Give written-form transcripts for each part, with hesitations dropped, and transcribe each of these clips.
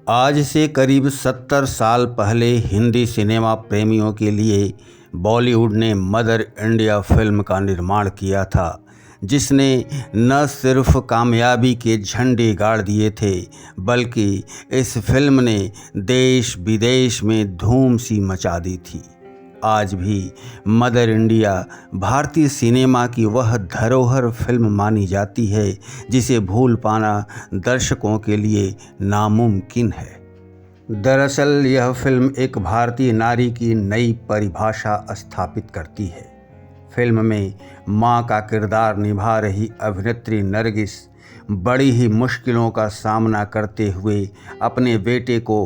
आज से करीब 70 साल पहले हिंदी सिनेमा प्रेमियों के लिए बॉलीवुड ने मदर इंडिया फिल्म का निर्माण किया था, जिसने न सिर्फ कामयाबी के झंडे गाड़ दिए थे, बल्कि इस फिल्म ने देश विदेश में धूम सी मचा दी थी। आज भी मदर इंडिया भारतीय सिनेमा की वह धरोहर फिल्म मानी जाती है जिसे भूल पाना दर्शकों के लिए नामुमकिन है। दरअसल यह फिल्म एक भारतीय नारी की नई परिभाषा स्थापित करती है। फिल्म में मां का किरदार निभा रही अभिनेत्री नरगिस बड़ी ही मुश्किलों का सामना करते हुए अपने बेटे को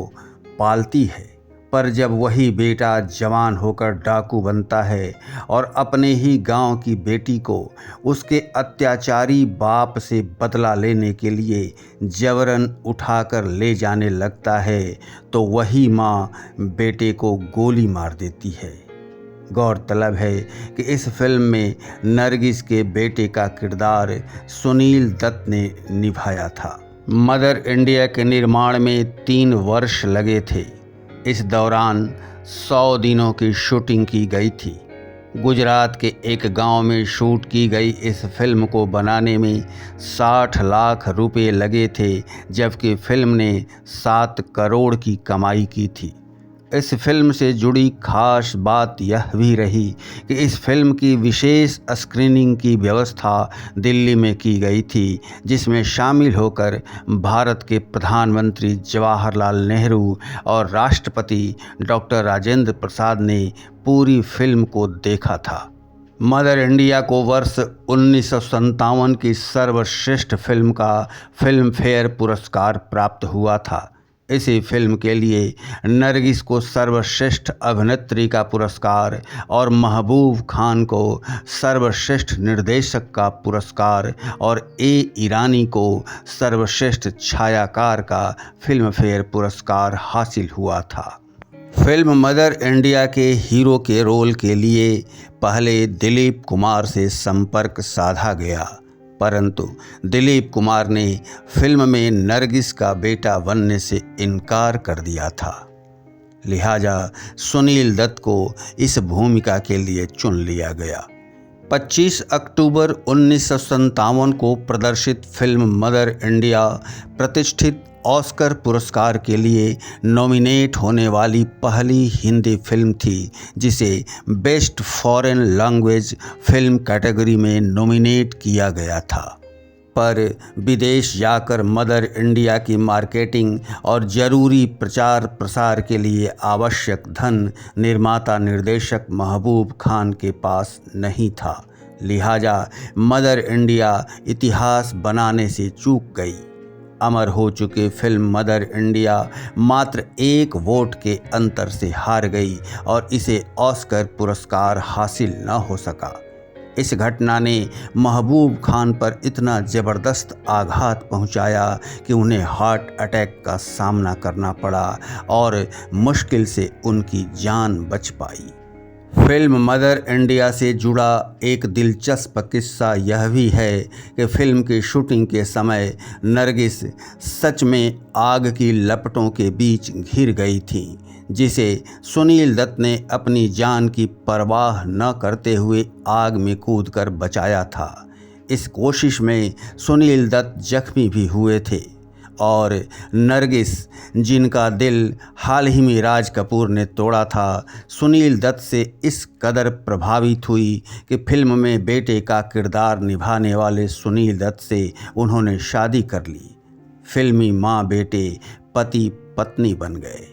पालती है, पर जब वही बेटा जवान होकर डाकू बनता है और अपने ही गांव की बेटी को उसके अत्याचारी बाप से बदला लेने के लिए जबरन उठाकर ले जाने लगता है, तो वही मां बेटे को गोली मार देती है। गौरतलब है कि इस फिल्म में नरगिस के बेटे का किरदार सुनील दत्त ने निभाया था। मदर इंडिया के निर्माण में 3 वर्ष लगे थे। इस दौरान 100 दिनों की शूटिंग की गई थी। गुजरात के एक गांव में शूट की गई इस फिल्म को बनाने में 60 लाख रुपए लगे थे, जबकि फिल्म ने 7 करोड़ की कमाई की थी। इस फिल्म से जुड़ी खास बात यह भी रही कि इस फिल्म की विशेष स्क्रीनिंग की व्यवस्था दिल्ली में की गई थी, जिसमें शामिल होकर भारत के प्रधानमंत्री जवाहरलाल नेहरू और राष्ट्रपति डॉक्टर राजेंद्र प्रसाद ने पूरी फिल्म को देखा था। मदर इंडिया को वर्ष 1957 की सर्वश्रेष्ठ फिल्म का फिल्म फेयर पुरस्कार प्राप्त हुआ था। इसी फिल्म के लिए नरगिस को सर्वश्रेष्ठ अभिनेत्री का पुरस्कार और महबूब खान को सर्वश्रेष्ठ निर्देशक का पुरस्कार और ईरानी को सर्वश्रेष्ठ छायाकार का फिल्म फेयर पुरस्कार हासिल हुआ था। फिल्म मदर इंडिया के हीरो के रोल के लिए पहले दिलीप कुमार से संपर्क साधा गया, परंतु दिलीप कुमार ने फिल्म में नरगिस का बेटा बनने से इनकार कर दिया था। लिहाजा सुनील दत्त को इस भूमिका के लिए चुन लिया गया। 25 अक्टूबर 1957 को प्रदर्शित फिल्म मदर इंडिया प्रतिष्ठित ऑस्कर पुरस्कार के लिए नॉमिनेट होने वाली पहली हिंदी फिल्म थी, जिसे best foreign language film category में नॉमिनेट किया गया था। पर विदेश जाकर मदर इंडिया की मार्केटिंग और ज़रूरी प्रचार प्रसार के लिए आवश्यक धन निर्माता निर्देशक महबूब खान के पास नहीं था। लिहाजा मदर इंडिया इतिहास बनाने से चूक गई। अमर हो चुकी फिल्म मदर इंडिया मात्र 1 वोट के अंतर से हार गई और इसे ऑस्कर पुरस्कार हासिल न हो सका। इस घटना ने महबूब खान पर इतना ज़बरदस्त आघात पहुंचाया कि उन्हें हार्ट अटैक का सामना करना पड़ा और मुश्किल से उनकी जान बच पाई। फिल्म मदर इंडिया से जुड़ा एक दिलचस्प किस्सा यह भी है कि फिल्म की शूटिंग के समय नरगिस सच में आग की लपटों के बीच घिर गई थी, जिसे सुनील दत्त ने अपनी जान की परवाह न करते हुए आग में कूदकर बचाया था। इस कोशिश में सुनील दत्त जख्मी भी हुए थे और नरगिस, जिनका दिल हाल ही में राज कपूर ने तोड़ा था, सुनील दत्त से इस कदर प्रभावित हुई कि फिल्म में बेटे का किरदार निभाने वाले सुनील दत्त से उन्होंने शादी कर ली। फिल्मी माँ बेटे पति पत्नी बन गए।